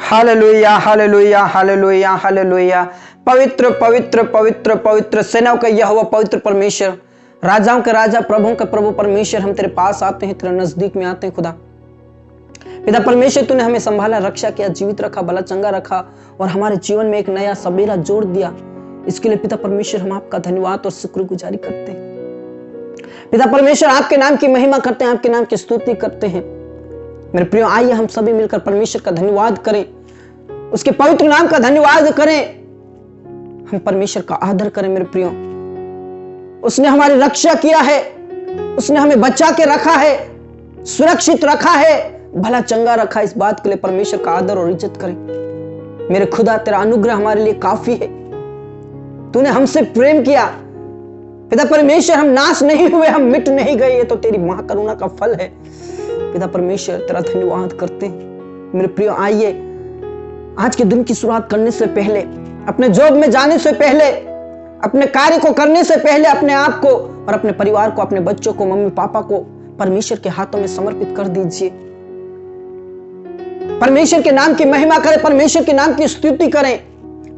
Hallelujah hallelujah hallelujah hallelujah. पवित्र पवित्र पवित्र पवित्र सेनाओं का यहोवा पवित्र परमेश्वर, राजाओं का राजा, प्रभुओं का प्रभु परमेश्वर, हम तेरे पास आते हैं, तेरे नजदीक में आते हैं खुदा। पिता परमेश्वर, तूने हमें संभाला, रक्षा किया, जीवित रखा, भला चंगा रखा और हमारे जीवन में एक नया सवेरा जोड़ दिया। इसके लिए पिता परमेश्वर हम आपका धन्यवाद और शुक्रगुजारी करते हैं। पिता परमेश्वर, आपके नाम की महिमा करते हैं, आपके नाम की स्तुति करते हैं। मेरे प्रियो, आइए हम सभी मिलकर परमेश्वर का धन्यवाद करें, उसके पवित्र नाम का धन्यवाद करें, हम परमेश्वर का आदर करें। मेरे प्रियो, उसने हमारी रक्षा किया है, उसने हमें बचा के रखा है, सुरक्षित रखा है, भला चंगा रखा। इस बात के लिए परमेश्वर का आदर और इज्जत करें। मेरे खुदा, तेरा अनुग्रह हमारे लिए काफी है। तूने हमसे प्रेम किया पिता परमेश्वर, हम नाश नहीं हुए, हम मिट नहीं गए, ये तो तेरी महाकरुणा का फल है। पिता परमेश्वर, तेरा धन्यवाद करते हैं। मेरे प्रियो, आइए आज के दिन की शुरुआत करने से पहले, अपने जॉब में जाने से पहले, अपने कार्य को करने से पहले अपने आप को और अपने परिवार को, अपने बच्चों को, मम्मी पापा को परमेश्वर के हाथों में समर्पित कर दीजिए। परमेश्वर के नाम की महिमा करें, परमेश्वर के नाम की स्तुति करें।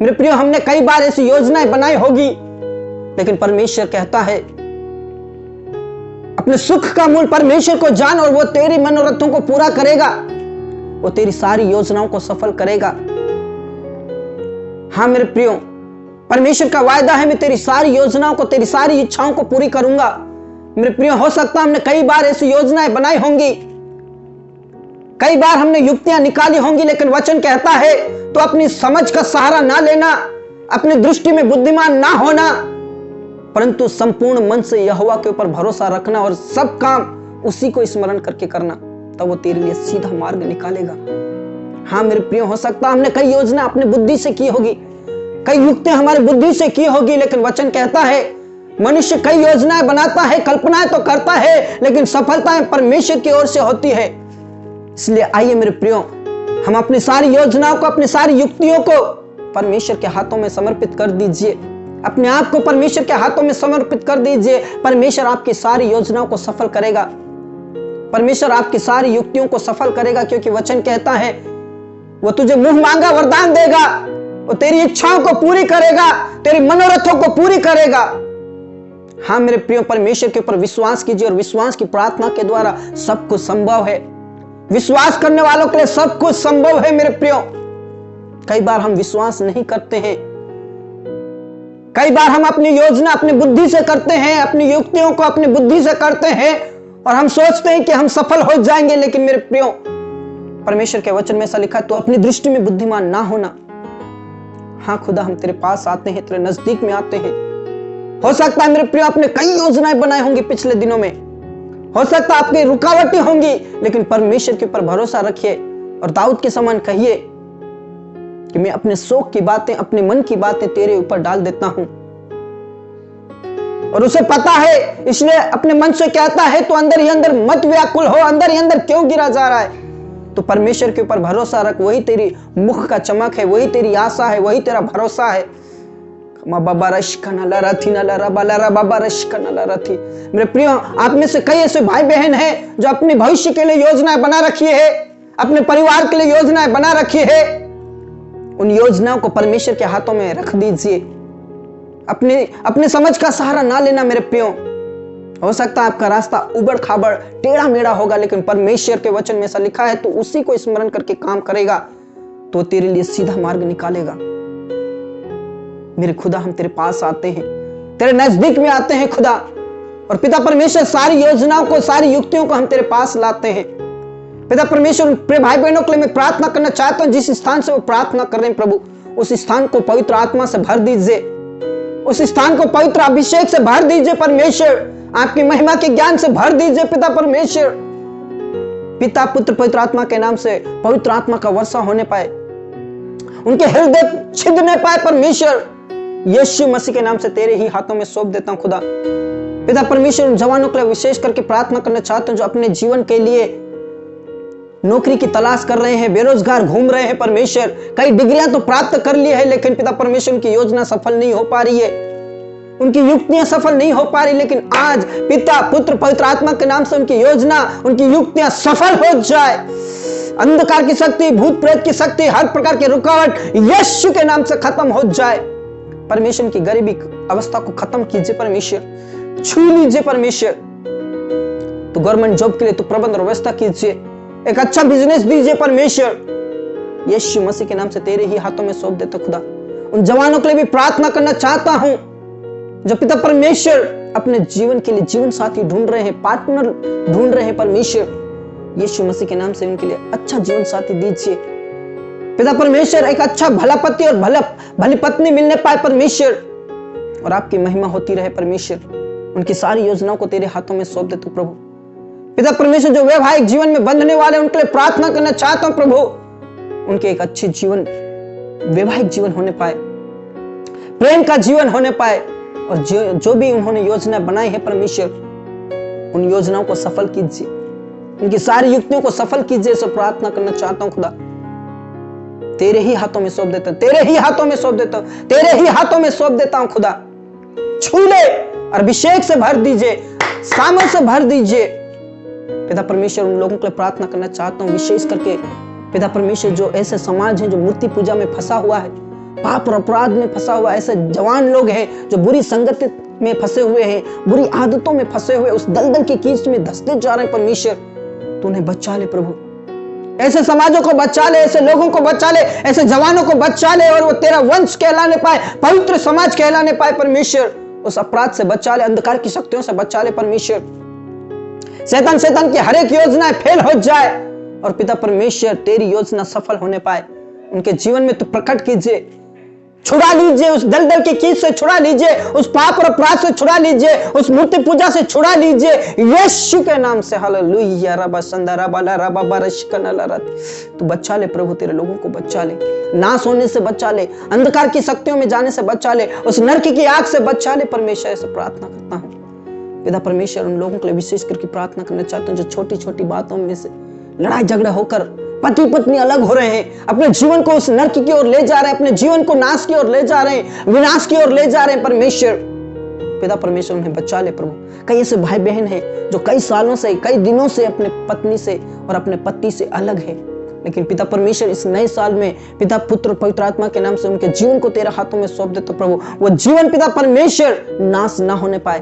मेरे प्रियो, हमने कई बार ऐसी योजनाएं बनाई होगी, लेकिन परमेश्वर कहता है अपने सुख का मूल परमेश्वर को जान और वो तेरी मनोरथों को पूरा करेगा, वो तेरी सारी योजनाओं को सफल करेगा। हाँ मेरे प्रियो, परमेश्वर का वायदा है, मैं तेरी सारी योजनाओं को, तेरी सारी इच्छाओं को पूरी करूंगा। मेरे प्रियो, हो सकता है हमने कई बार ऐसी योजनाएं बनाई होंगी, कई बार हमने युक्तियां निकाली होंगी, लेकिन वचन कहता है तो अपनी समझ का सहारा ना लेना, अपनी दृष्टि में बुद्धिमान ना होना, परंतु संपूर्ण मन से यहोवा के ऊपर भरोसा रखना और सब काम उसी को स्मरण करके करना, तब वो तेरे लिए सीधा मार्ग निकालेगा। हाँ मेरे प्रियो, हो सकता है हमने कई योजना अपनी बुद्धि से की होगी, कई युक्तियां हमारी बुद्धि से की होगी, लेकिन वचन कहता है मनुष्य कई योजनाएं बनाता है, कल्पनाएं तो करता है, लेकिन सफलताएं परमेश्वर की ओर से होती है। इसलिए आइए मेरे प्रियो, हम अपनी सारी योजनाओं को, अपनी सारी युक्तियों को परमेश्वर के हाथों में समर्पित कर दीजिए, अपने आप को परमेश्वर के हाथों में समर्पित कर दीजिए। परमेश्वर आपकी सारी योजनाओं को सफल करेगा, परमेश्वर आपकी सारी युक्तियों को सफल करेगा, क्योंकि वचन कहता है वो तुझे मुंह मांगा वरदान देगा, वो तेरी इच्छाओं को पूरी करेगा, तेरी मनोरथों को पूरी करेगा। हाँ मेरे प्रियो, परमेश्वर के ऊपर विश्वास कीजिए और विश्वास की प्रार्थना के द्वारा सब कुछ संभव है। विश्वास करने वालों के लिए सब कुछ संभव है। मेरे प्रियो, कई बार हम विश्वास नहीं करते हैं, कई बार हम अपनी योजना अपनी बुद्धि से करते हैं, अपनी युक्तियों को अपनी बुद्धि से करते हैं और हम सोचते हैं कि हम सफल हो जाएंगे। लेकिन मेरे प्रियो, परमेश्वर के वचन में ऐसा लिखा है, तो अपनी दृष्टि में बुद्धिमान ना होना। हाँ खुदा, हम तेरे पास आते हैं, तेरे नजदीक में आते हैं। हो सकता है मेरे प्रियो आपने कई योजनाएं बनाई होंगी पिछले दिनों में, हो सकता है आपकी रुकावटें होंगी, लेकिन परमेश्वर के ऊपर भरोसा रखिए और दाऊद के समान कहिए कि मैं अपने शौक की बातें, अपने मन की बातें तेरे ऊपर डाल देता हूं। और उसे पता है, इसलिए अपने मन से कहता है तो अंदर ही अंदर मत व्याकुल हो, अंदर ही अंदर क्यों गिरा जा रहा है। तो परमेश्वर के ऊपर भरोसा रख, वही तेरी मुख का चमक है, वही तेरी आशा है, वही तेरा भरोसा है। मेरे प्रियो, आप में से कई ऐसे भाई बहन हैं जो अपने भविष्य के लिए योजनाएं बना रखी है, अपने परिवार के लिए योजनाएं बना रखी है। उन योजनाओं को परमेश्वर के हाथों में रख दीजिए, अपने समझ का सहारा ना लेना। मेरे प्रियो, हो सकता है आपका रास्ता उबड़ खाबड़ टेढ़ा मेढ़ा होगा, लेकिन परमेश्वर के वचन में ऐसा लिखा है तो उसी को स्मरण करके काम करेगा तो तेरे लिए सीधा मार्ग निकालेगा। मेरे खुदा, हम तेरे पास आते हैं, तेरे नजदीक में आते हैं खुदा, और पिता परमेश्वर सारी योजनाओं को, सारी युक्तियों को हम तेरे पास लाते हैं। पिता परमेश्वर, प्रिय भाई बहनों के लिए मैं प्रार्थना करना चाहता हूं, जिस स्थान से वो प्रार्थना कर रहे हैं प्रभु, उस स्थान को पवित्र आत्मा से भर दीजिए, उस स्थान को पवित्र अभिषेक से भर दीजिए। परमेश्वर, आपकी महिमा के ज्ञान से भर दीजिए। पिता परमेश्वर, पिता पुत्र पवित्र आत्मा के नाम से पवित्र आत्मा का वर्षा होने पाए, उनके हृदय छिदने पाए। परमेश्वर, यीशु मसीह के नाम से तेरे ही हाथों में सौंप देता हूं खुदा। पिता परमेश्वर, उन जवानों के लिए विशेष करके प्रार्थना करना चाहता हूं जो अपने जीवन के लिए नौकरी की तलाश कर रहे हैं, बेरोजगार घूम रहे हैं। परमेश्वर, कई डिग्रियां तो प्राप्त कर ली है, लेकिन पिता परमेश्वर उनकी योजना सफल नहीं हो पा रही है, उनकी युक्तियां सफल नहीं हो पा रही। लेकिन आज पिता पुत्र पवित्र आत्मा के नाम से उनकी योजना, उनकी युक्तियां सफल हो जाए। अंधकार की शक्ति, भूत प्रेत की शक्ति, हर प्रकार की रुकावट यीशु के नाम से खत्म हो जाए। परमेश्वर की गरीबी अवस्था को खत्म कीजिए परमेश्वर, छू लीजिए परमेश्वर। तो गवर्नमेंट जॉब के लिए तो प्रबंध और व्यवस्था कीजिए, एक अच्छा बिजनेस दीजिए परमेश्वर। यीशु मसीह के नाम से तेरे ही हाथों में सौंप देता खुदा। उन जवानों के लिए भी प्रार्थना करना चाहता हूं जो पिता परमेश्वर अपने जीवन के लिए जीवन साथी ढूंढ रहे हैं, पार्टनर ढूंढ रहे हैं परमेश्वर। यीशु मसीह के नाम से उनके लिए अच्छा जीवन साथी दीजिए पिता परमेश्वर। एक अच्छा भला पति और भली पत्नी मिलने पाए परमेश्वर, और आपकी महिमा होती रहे परमेश्वर। उनकी सारी योजनाओं को तेरे हाथों में सौंप दे तू प्रभु। पिता परमेश्वर जो वैवाहिक जीवन में बंधने वाले उनके लिए प्रार्थना करना चाहता हूं प्रभु, उनके एक अच्छे जीवन, वैवाहिक जीवन होने पाए, प्रेम का जीवन होने पाए, और जो भी उन्होंने योजना बनाई है परमेश्वर, उन योजनाओं को सफल कीजिए, उनकी सारी युक्तियों को सफल कीजिए। सो प्रार्थना करना चाहता हूं खुदा, तेरे ही हाथों में सौंप देता हूं, तेरे ही हाथों में सौंप देता हूं, तेरे ही हाथों में सौंप देता हूं खुदा। छू ले और अभिषेक से भर दीजिए, सामर्थ से भर दीजिए पिता परमेश्वर। उन लोगों के लिए प्रार्थना करना चाहता हूं, विशेष करके पिता परमेश्वर जो ऐसे समाज है जो मूर्ति पूजा में फंसा हुआ है, पाप और अपराध में फंसा हुआ, ऐसे जवान लोग हैं जो बुरी संगति में फंसे हुए हैं, बुरी आदतों में फंसे हुए, उस दलदल की कीच में धंसते जा रहे हैं परमेश्वर। तू उन्हें बचा ले प्रभु, ऐसे समाजों को बचा ले, ऐसे लोगों को बचा ले, ऐसे जवानों को बचा ले, और वो तेरा वंश कहलाने पाए, पवित्र समाज कहलाने पाए परमेश्वर। उस अपराध से बचा ले, अंधकार की शक्तियों से बचा ले परमेश्वर। शैतान की हर एक योजना फेल हो जाए, और पिता परमेश्वर तेरी योजना सफल होने पाए। उनके जीवन में तू प्रकट कीजिए, छुड़ा लीजिए, उस दलदल की कीच से छुड़ा लीजिए, उस पाप और अपराध से छुड़ा लीजिए, उस मूर्ति पूजा से छुड़ा लीजिए यीशु के नाम से। हालेलुया। रबा संदरा बाला रबा बारशकनलरत। तू बचा ले प्रभु, तेरे लोगों को बचा ले, नाश होने से बचा ले, अंधकार की शक्तियों में जाने से बचा ले, उस नरक की आग से बचा ले परमेश्वर। ऐसे प्रार्थना करता हूँ पिता परमेश्वर। उन लोगों के लिए विशेष करके प्रार्थना करना चाहता हूँ जो छोटी छोटी बातों में से लड़ाई झगड़ा होकर पति पत्नी अलग हो रहे हैं, अपने जीवन को उस नरक की ओर ले जा रहे हैं, अपने जीवन को नाश की ओर ले जा रहे हैं, विनाश की ओर ले जा रहे हैं परमेश्वर। पिता परमेश्वर उन्हें बचा ले प्रभु। कई ऐसे भाई बहन हैं जो कई सालों से, कई दिनों से अपने पत्नी से और अपने पति से अलग है, लेकिन पिता परमेश्वर इस नए साल में पिता पुत्र पवित्र आत्मा के नाम से उनके जीवन को तेरे हाथों में सौंप दे तो प्रभु वो जीवन पिता परमेश्वर नाश ना होने पाए,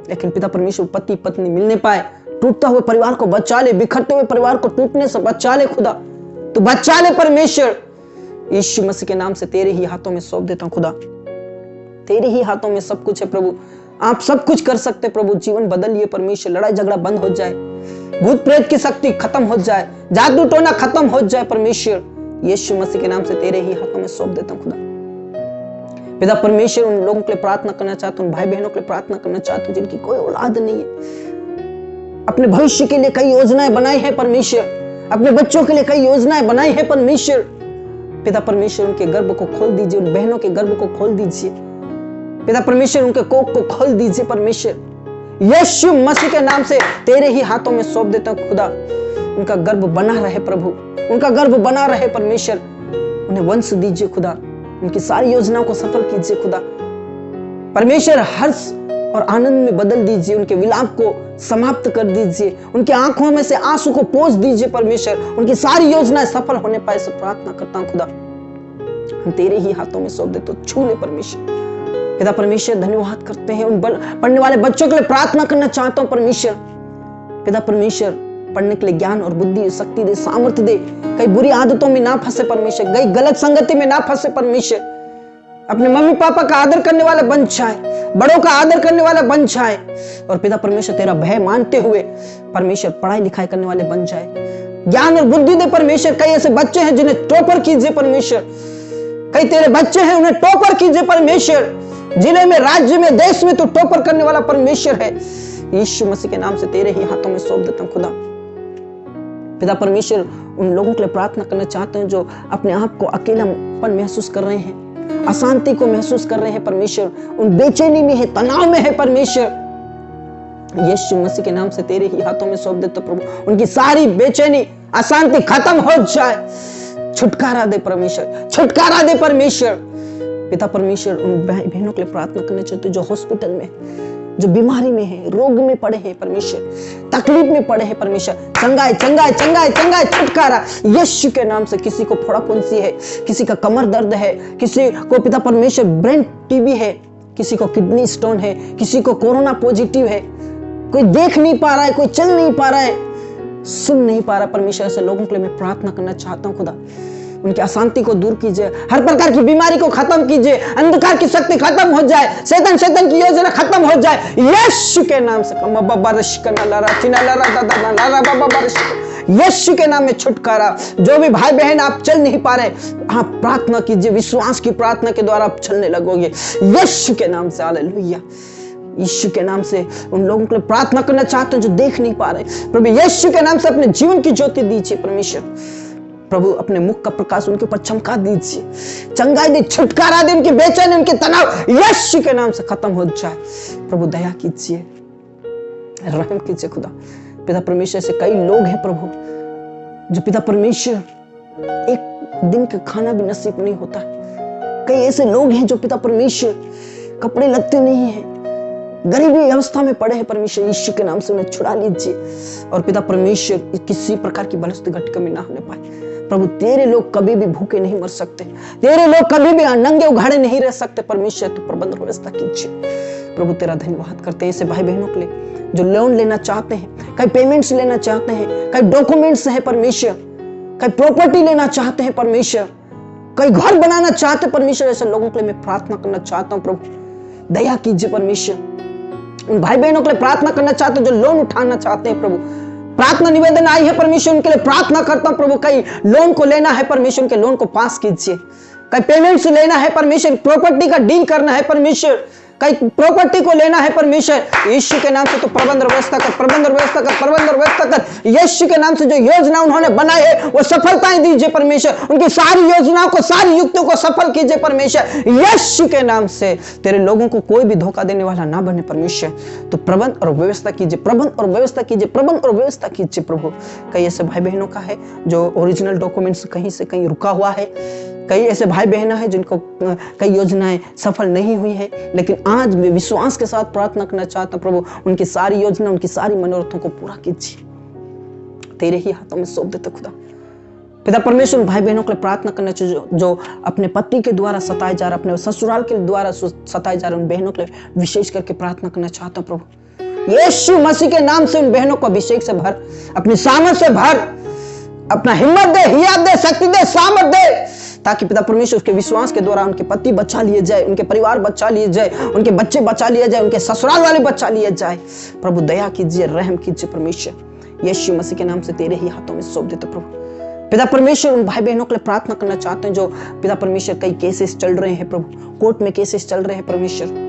लेकिन पिता परमेश्वर पति पत्नी मिलने पाए। टूटता हुए परिवार को बचा ले, बिखरते हुए परिवार को टूटने से बचा ले खुदा, तू बचा ले परमेश्वर। यीशु मसीह के नाम से तेरे ही हाथों में सौंप देता हूं खुदा। तेरे ही हाथों में सब कुछ है प्रभु, आप सब कुछ कर सकते प्रभु। जीवन बदलिए परमेश्वर, लड़ाई झगड़ा बंद हो जाए, भूत प्रेत की शक्ति खत्म हो जाए, जादू टोना खत्म हो जाए परमेश्वर। यीशु मसीह के नाम से तेरे ही हाथों में सौंप देता हूं खुदा। पिता परमेश्वर उन लोगों के लिए प्रार्थना करना चाहता हूं, भाई बहनों के लिए प्रार्थना करना चाहता हूं जिनकी कोई औलाद नहीं है, अपने भविष्य के लिए कई योजनाएं बनाई है परमेश्वर, अपने बच्चों के लिए कई योजनाएं बनाई है परमेश्वर। पिता परमेश्वर उनके गर्भ को खोल दीजिए, उन बहनों के गर्भ को खोल दीजिए पिता परमेश्वर, उनके कोख को खोल दीजिए परमेश्वर। यीशु मसीह के नाम से तेरे ही हाथों में सौंप देता हूं खुदा। उनका गर्भ बना रहे प्रभु, उनका गर्भ बना रहे परमेश्वर। उन्हें वंश दीजिए खुदा, उनकी सारी योजनाओं को सफल कीजिए खुदा परमेश्वर। हर्ष और आनंद में बदल दीजिए, उनके विलाप को समाप्त कर दीजिए, उनकी आंखों में से आंसू को पोंछ दीजिए परमेश्वर। उनकी सारी योजनाएं सफल होने पाए से प्रार्थना करता हूं खुदा। हम तेरे ही हाथों में सौंप देते, छू ले परमेश्वर। पिता परमेश्वर धन्यवाद करते हैं, उन पढ़ने वाले बच्चों के लिए प्रार्थना करना चाहता हूं परमेश्वर। पिता परमेश्वर पढ़ने के लिए ज्ञान और बुद्धि शक्ति दे, सामर्थ्य दे, कई बुरी आदतों में ना फंसे परमेश्वर, कई गलत संगति में ना फंसे परमेश्वर। अपने मम्मी पापा का आदर करने वाला बन जाए, बड़ों का आदर करने वाला बन जाए, और पिता परमेश्वर तेरा भय मानते हुए परमेश्वर पढ़ाई लिखाई करने वाले बन जाए। ज्ञान और बुद्धि दे परमेश्वर। कई ऐसे बच्चे हैं जिन्हें टॉपर कीजिए परमेश्वर, कई तेरे बच्चे हैं उन्हें टॉपर कीजिए परमेश्वर। जिले में, राज्य में, देश में तो टॉपर करने वाला परमेश्वर है। यीशु मसीह के नाम से तेरे ही हाथों में सौंप देता हूं खुदा। पिता परमेश्वर उन लोगों के लिए प्रार्थना करना चाहते हैं जो अपने आप को अकेलापन महसूस कर रहे हैं, अशांति को महसूस कर रहे हैं परमेश्वर, उन बेचैनी में है, तनाव में है परमेश्वर। यीशु मसीह के नाम से तेरे ही हाथों में सौंप देता प्रभु। उनकी सारी बेचैनी अशांति खत्म हो जाए, छुटकारा दे परमेश्वर, छुटकारा दे परमेश्वर। पिता परमेश्वर उन बहनों के लिए प्रार्थना करना चाहते जो हॉस्पिटल में जो बीमारी में है, रोग में पड़े हैं परमेश्वर, तकलीफ में पड़े हैं परमेश्वर, चंगाई चंगाई चंगाई चंगाई छुटकारा यीशु के नाम से। किसी को फोड़ा फुंसी है, किसी का कमर दर्द है, किसी को पिता परमेश्वर ब्रेन टीबी है, किसी को किडनी स्टोन है, किसी को कोरोना पॉजिटिव है, कोई देख नहीं पा रहा है, कोई चल नहीं पा रहा है, सुन नहीं पा रहा परमेश्वर, ऐसे लोगों के लिए मैं प्रार्थना करना चाहता हूँ खुदा, उनकी अशांति को दूर कीजिए, हर प्रकार की बीमारी को खत्म कीजिए, अंधकार की शक्ति खत्म हो जाए, शैतान की योजना खत्म हो जाए यीशु के नाम से। यीशु के नाम में छुटकारा। जो भी भाई बहन आप चल नहीं पा रहे, आप प्रार्थना कीजिए, विश्वास की प्रार्थना के द्वारा आप चलने लगोगे यीशु के नाम से। हालेलुया। यीशु के नाम से उन लोगों के लिए प्रार्थना करना चाहते हैं जो देख नहीं पा रहे, प्रभु यीशु के नाम से अपने जीवन की ज्योति दीजिए परमेश्वर। प्रभु अपने मुख का प्रकाश उनके ऊपर चमका दीजिए, चंगाई दे, छुटकारा दे, उनकी बेचैनी, उनके तनाव यीशु के नाम से खत्म हो जाए। प्रभु दया कीजिए, रहम कीजिए खुदा। पिता परमेश्वर से कई लोग हैं प्रभु, जो पिता परमेश्वर एक दिन का खाना भी नसीब नहीं होता है। कई ऐसे लोग हैं जो पिता परमेश्वर कपड़े लगते नहीं हैं, गरीबी अवस्था में पड़े हैं परमेश्वर, यीशु के नाम से उन्हें छुड़ा लीजिए। और पिता परमेश्वर किसी प्रकार की बलस्त घट कमी ना होने पाए। प्रभु तेरे लोग कभी भी भूखे नहीं मर सकते, तेरे लोग कभी भी नंगे उघाड़े नहीं रह सकते परमेश्वर, तो प्रबंध व्यवस्था कीजिए। प्रभु तेरा धन्यवाद करते हैं ऐसे भाई बहनों के लिए जो लोन लेना चाहते हैं, कई पेमेंट्स लेना चाहते हैं, कई डॉक्यूमेंट्स है परमेश्वर, कई प्रॉपर्टी लेना चाहते हैं परमेश्वर, कई घर बनाना चाहते हैं परमेश्वर, ऐसे लोगों के लिए मैं प्रार्थना करना चाहता हूँ प्रभु दया कीजिए परमेश्वर। उन भाई बहनों के लिए प्रार्थना करना चाहते हैं जो लोन उठाना चाहते हैं प्रभु, प्रार्थना निवेदन आई है परमेश्वर, उनके लिए प्रार्थना करता हूं प्रभु। कई लोन को लेना है परमेश्वर, उनके लोन को पास कीजिए। कई पेमेंट्स लेना है परमेश्वर, प्रॉपर्टी का डील करना है परमेश्वर, कई प्रॉपर्टी को लेना है परमेश्वर, यीशु के नाम से तो प्रबंध व्यवस्था कर, प्रबंध व्यवस्था कर, प्रबंध व्यवस्था कर। यीशु के नाम से जो योजना उन्होंने बनाई है वो सफलताएं दीजिए परमेश्वर, उनकी सारी योजनाओं को, सारी युक्तियों को सफल कीजिए परमेश्वर यीशु के नाम से। तेरे लोगों को कोई भी धोखा देने वाला ना बने परमेश्वर, तो प्रबंध और व्यवस्था कीजिए, प्रबंध और व्यवस्था कीजिए, प्रबंध और व्यवस्था कीजिए प्रभु। कई ऐसे भाई बहनों का है जो ओरिजिनल डॉक्यूमेंट्स कहीं से कहीं रुका हुआ है, कई ऐसे भाई बहन हैं जिनको कई योजनाएं सफल नहीं हुई है, लेकिन आज मैं विश्वास के साथ प्रार्थना करना चाहता हूं प्रभु, उनकी सारी योजना, उनकी सारी मनोरथों को पूरा कीजिए। तेरे ही हाथों में सौंप देते खुदा। पिता परमेश्वर भाई बहनों के लिए प्रार्थना करना चाहिए जो अपने पति के द्वारा सताए जा रहे, अपने ससुराल के द्वारा सताए जा रहे, उन बहनों के लिए विशेष करके प्रार्थना करना चाहता हूं प्रभु। यीशु मसीह के नाम से उन बहनों को अभिषेक से भर, अपनी सामर्थ से भर, अपना हिम्मत दे, हियात दे, शक्ति दे, सामर्थ दे, ताकि पिता परमेश्वर के विश्वास के द्वारा उनके पति बचा लिए जाए, उनके परिवार बचा लिए जाए, उनके बच्चे बचा लिए जाए, उनके ससुराल वाले बचा लिए जाए। प्रभु दया कीजिए, रहम कीजिए परमेश्वर। यीशु मसीह के नाम से तेरे ही हाथों में सौंप देते प्रभु। पिता परमेश्वर उन भाई बहनों के लिए प्रार्थना करना चाहते हैं जो पिता परमेश्वर कई केसेस चल रहे हैं प्रभु, कोर्ट में केसेस चल रहे हैं परमेश्वर।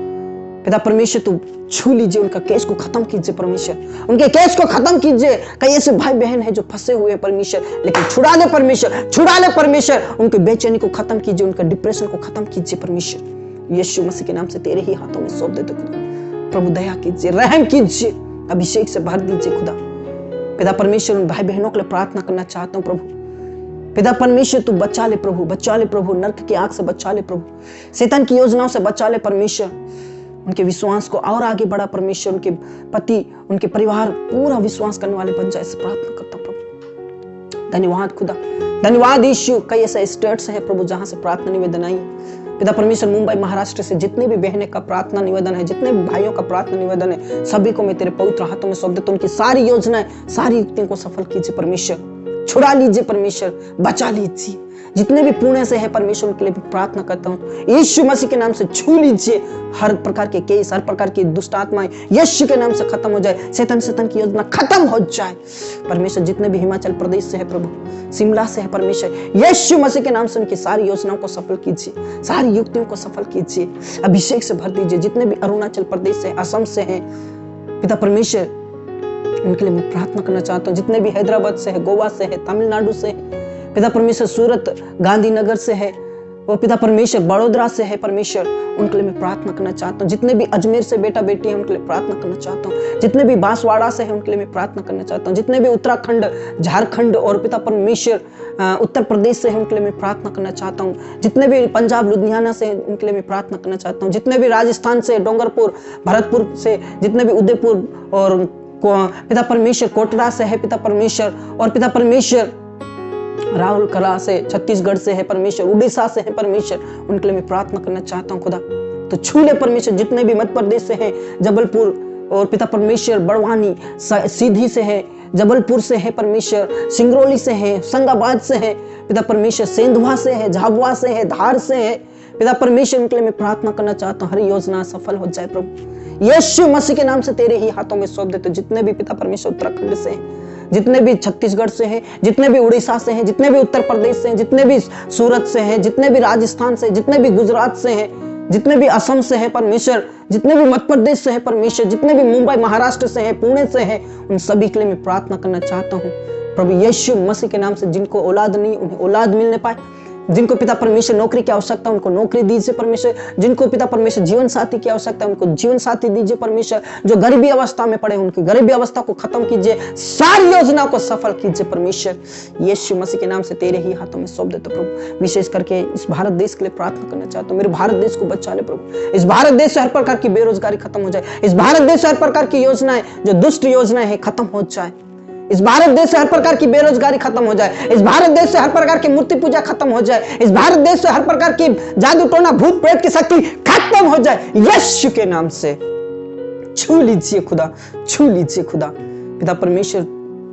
पिता परमेश्वर तू छू लीजिए, उनका केस को खत्म कीजिए परमेश्वर, उनके केस को खत्म कीजिए। कई ऐसे भाई बहन हैं जो फंसे हुए हैं परमेश्वर, लेकिन छुड़ा ले परमेश्वर, छुड़ा ले परमेश्वर, उनकी बेचैनी को खत्म कीजिए, उनका डिप्रेशन को खत्म कीजिए परमेश्वर। यीशु मसीह के नाम से तेरे ही हाथों में सौंप देते खुदा। प्रभु दया कीजिए, रहम कीजिए, अभिषेक से भर दीजिए खुदा। पिता परमेश्वर उन भाई बहनों के लिए प्रार्थना करना चाहता हूँ प्रभु। पिता परमेश्वर तू बचा ले प्रभु, बचा ले प्रभु, नरक की आग से बचा ले प्रभु, शैतान की योजनाओं से बचा ले परमेश्वर। उनके विश्वास को और आगे बढ़ा परमेश्वर, उनके पति, उनके परिवार पूरा विश्वास करने वाले बन जाए, ऐसे प्रार्थना करता प्रभु। धन्यवाद खुदा, धन्यवाद यीशु। कई ऐसे स्टेट्स हैं प्रभु जहां से प्रार्थना निवेदन आई। पिता परमेश्वर मुंबई महाराष्ट्र से जितने भी बहनें का प्रार्थना निवेदन है, जितने भी भाइयों का प्रार्थना निवेदन है, सभी को मैं तेरे पवित्र हाथों में सौंप देता हूं। उनकी सारी योजनाएं, सारी युक्तियों को सफल कीजिए परमेश्वर, छुड़ा लीजिए परमेश्वर, बचा लीजिए। जितने भी पुण्य से है परमेश्वर उनके लिए भी प्रार्थना करता हूँ, यीशु मसीह के नाम से छू लीजिए। हर प्रकार के केस, हर प्रकार की दुष्ट आत्माएं यीशु के नाम से खत्म हो जाए, शैतान की योजना खत्म हो जाए परमेश्वर। जितने भी हिमाचल प्रदेश से है प्रभु, शिमला से है परमेश्वर, यीशु मसीह के नाम से उनकी सारी योजनाओं को सफल कीजिए, सारी युक्तियों को सफल कीजिए, अभिषेक से भर दीजिए। जितने भी अरुणाचल प्रदेश से, असम से है पिता परमेश्वर, उनके लिए मैं प्रार्थना करना चाहता हूँ। जितने भी हैदराबाद से है, गोवा से है, तमिलनाडु से है पिता परमेश्वर, सूरत, गांधीनगर से है, वो पिता परमेश्वर बड़ोदरा से है परमेश्वर, उनके लिए मैं प्रार्थना करना चाहता हूँ। जितने भी अजमेर से बेटा बेटी है उनके लिए प्रार्थना करना चाहता हूँ। जितने भी बांसवाड़ा से है उनके लिए मैं प्रार्थना करना चाहता हूँ। जितने भी उत्तराखंड, झारखंड और पिता परमेश्वर उत्तर प्रदेश से है उनके लिए मैं प्रार्थना करना चाहता हूँ। जितने भी पंजाब लुधियाना से है उनके लिए मैं प्रार्थना करना चाहता हूँ। जितने भी राजस्थान से, डोंगरपुर, भरतपुर से, जितने भी उदयपुर और पिता परमेश्वर कोटरा से है पिता परमेश्वर, और पिता परमेश्वर राहुल कला से, छत्तीसगढ़ से है परमेश्वर, उड़ीसा से है परमेश्वर, उनके लिए मैं प्रार्थना करना चाहता हूँ खुदा। तो छू ले परमेश्वर। जितने भी मध्य प्रदेश से हैं, जबलपुर और पिता परमेश्वर बड़वानी, सीधी से है, जबलपुर से है परमेश्वर, सिंगरौली से है, संगाबाद से है पिता परमेश्वर, सेंधवा से है, झाबुआ से है, धार से है पिता परमेश्वर, उनके लिए मैं प्रार्थना करना चाहता हूँ। हर योजना सफल हो जाए प्रभु। यीशु मसीह के नाम से तेरे ही हाथों में सौंप देते। जितने भी पिता परमेश्वर उत्तराखंड से हैं, जितने भी छत्तीसगढ़ से हैं, जितने भी उड़ीसा से हैं, जितने भी उत्तर प्रदेश से हैं, जितने भी सूरत से हैं, जितने भी राजस्थान से, जितने भी गुजरात से हैं, जितने भी असम से है परमेश्वर, जितने भी मध्य प्रदेश से है परमेश्वर, जितने भी मुंबई महाराष्ट्र से है, पुणे से है, उन सभी के लिए मैं प्रार्थना करना चाहता हूँ प्रभु यीशु मसीह के नाम से। जिनको औलाद नहीं उन्हें औलाद मिलने पाए, जिनको पिता परमेश्वर नौकरी की आवश्यकता उनको नौकरी दीजिए परमेश्वर, जिनको पिता परमेश्वर जीवन साथी की आवश्यकता उनको जीवन साथी दीजिए परमेश्वर, जो गरीबी अवस्था में पड़े उनकी गरीबी अवस्था को खत्म कीजिए, सारी योजना को सफल कीजिए परमेश्वर। यीशु मसीह के नाम से तेरे ही हाथों में सौंप देते प्रभु। विशेष करके इस भारत देश के लिए प्रार्थना करना चाहता हूँ। मेरे भारत देश को बचा ले प्रभु। इस भारत देश से हर प्रकार की बेरोजगारी खत्म हो जाए। इस भारत देश से हर प्रकार की योजनाएं, जो दुष्ट योजनाएं हैं, खत्म हो जाए। इस भारत देश से हर प्रकार की बेरोजगारी खत्म हो जाए। इस भारत देश से हर प्रकार की मूर्ति पूजा खत्म हो जाए। इस भारत देश से हर प्रकार की जादू टोना, भूत प्रेत की शक्ति खत्म हो जाए यीशु के नाम से। छू लीजिए खुदा, छू लीजिए खुदा। पिता परमेश्वर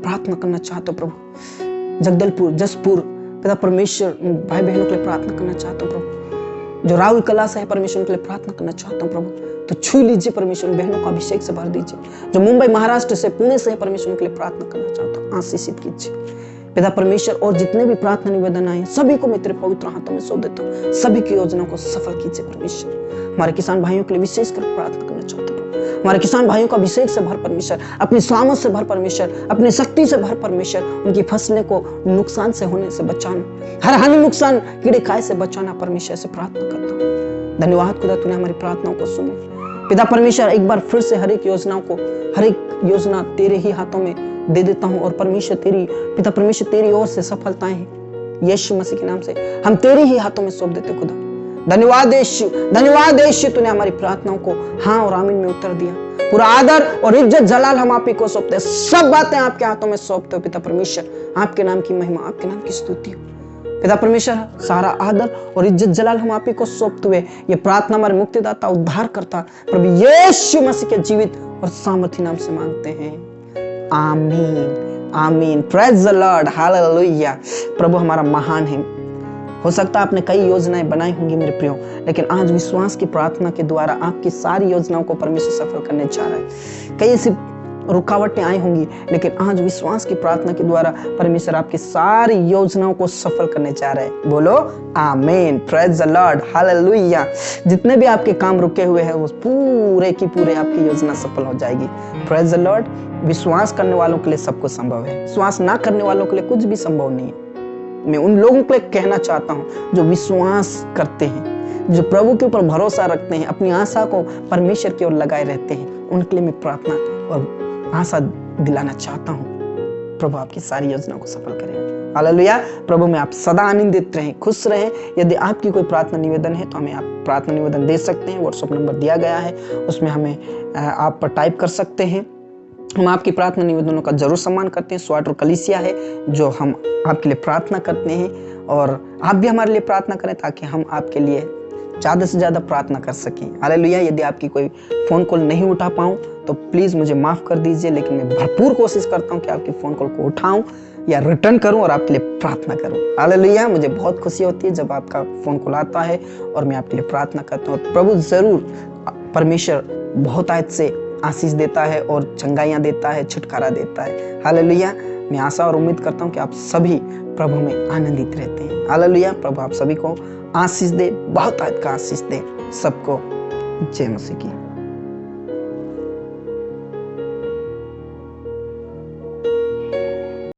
प्रार्थना करना चाहता हूं प्रभु। जगदलपुर, जसपुर पिता परमेश्वर भाई बहनों के लिए प्रार्थना करना चाहता हूं प्रभु। जो राहुल कला से है परमेश्वर उनके लिए प्रार्थना करना चाहता हूं प्रभु। तो छू लीजिए परमेश्वर, बहनों को अभिषेक से भर दीजिए। जो मुंबई महाराष्ट्र से, पुणे से है परमेश्वर उनके लिए प्रार्थना करना चाहता हूँ, आशीषित कीजिए पिता परमेश्वर। और जितने भी प्रार्थना निवेदन आए सभी को मैं तेरे पवित्र हाथों में सौंप देता हूँ। सभी की योजनाओं को सफल कीजिए परमेश्वर। हमारे किसान भाइयों के लिए विशेष कर प्रार्थना करना चाहता हूँ। हमारे किसान भाइयों का अभिषेक से भर परमेश्वर, अपनी सामर्थ से भर परमेश्वर, अपनी शक्ति से भर परमेश्वर। उनकी फसलें को नुकसान से होने से बचाना, हर हानि नुकसान कीड़े खाए से बचाना परमेश्वर से प्रार्थना करता हूँ। धन्यवाद खुदा, तूने हमारी प्रार्थनाओं को सुना पिता परमेश्वर। एक बार फिर से हर एक योजनाओं को, हर एक योजना तेरे ही हाथों में दे देता हूँ। और परमेश्वर तेरी, पिता परमेश्वर तेरी ओर से सफलताएं हैं यीशु मसीह के नाम से हम तेरे ही हाथों में सौंप देते खुदा। धन्यवाद यीशु, धन्यवाद यीशु, तूने हमारी प्रार्थनाओं को हाँ और आमीन में उत्तर दिया। पूरा आदर और इज्जत जलाल हम आप ही को सौंपते, सब बातें आपके हाथों में सौंपते हो पिता परमेश्वर। आपके नाम की महिमा, आपके नाम की स्तुति हो पिता परमेश्वर। सारा आदर और इज्जत जलाल हम आप ही को सौंपते हुए ये प्रार्थना हमारे मुक्तिदाता, उद्धार करता प्रभु यीशु मसीह के जीवित और सामर्थी नाम से मांगते हैं, आमीन आमीन। Praise the lord, hallelujah. प्रभु हमारा महान है। हो सकता है आपने कई योजनाएं बनाई होंगी मेरे प्रियो, लेकिन आज विश्वास की प्रार्थना के द्वारा आपकी सारी योजनाओं को परमेश्वर सफल करने जा रहा है। कई ऐसी रुकावटें आई होंगी, लेकिन आज विश्वास की प्रार्थना के द्वारा परमेश्वर आपकी सारी योजनाओं को सफल करने जा रहे हैं। बोलो आमीन, प्रेज द लॉर्ड, हालेलुया। जितने भी आपके काम रुके हुए हैं वो पूरे की पूरे आपकी योजना सफल हो जाएगी। Praise the Lord. विश्वास करने वालों के लिए सब कुछ संभव है, विश्वास ना करने वालों के लिए कुछ भी संभव नहीं है। मैं उन लोगों के लिए कहना चाहता हूँ जो विश्वास करते हैं, जो प्रभु के ऊपर भरोसा रखते हैं, अपनी आशा को परमेश्वर की ओर लगाए रहते हैं, उनके लिए मैं प्रार्थना और आशा दिलाना चाहता हूँ। प्रभु आपकी सारी योजनाओं को सफल करें। हालेलुया। प्रभु में आप सदा आनंदित रहें, खुश रहें। यदि आपकी कोई प्रार्थना निवेदन है तो हमें आप प्रार्थना निवेदन दे सकते हैं। व्हाट्सएप नंबर दिया गया है, उसमें हमें आप टाइप कर सकते हैं। हम आपकी प्रार्थना निवेदनों का जरूर सम्मान करते हैं। स्वाट और कलीसिया है जो हम आपके लिए प्रार्थना करते हैं, और आप भी हमारे लिए प्रार्थना करें ताकि हम आपके लिए ज़्यादा से ज़्यादा प्रार्थना कर सकें। हालेलुया। यदि आपकी कोई फ़ोन कॉल नहीं उठा पाऊँ तो प्लीज़ मुझे माफ़ कर दीजिए, लेकिन मैं भरपूर कोशिश करता हूँ कि आपकी फ़ोन कॉल को उठाऊँ या रिटर्न करूँ और आपके लिए प्रार्थना करूँ। हालेलुया। मुझे बहुत खुशी होती है जब आपका फ़ोन कॉल आता है और मैं आपके लिए प्रार्थना करता हूँ। प्रभु ज़रूर, परमेश्वर बहुत आयत से आशीष देता है और चंगाइयाँ देता है, छुटकारा देता है। हालेलुया। मैं आशा और उम्मीद करता हूँ कि आप सभी प्रभु में आनंदित रहते हैं। हालेलुया। प्रभु आप सभी को आशीष दे, बहुत आयत का आशीष दे। सबको जय मसीह की।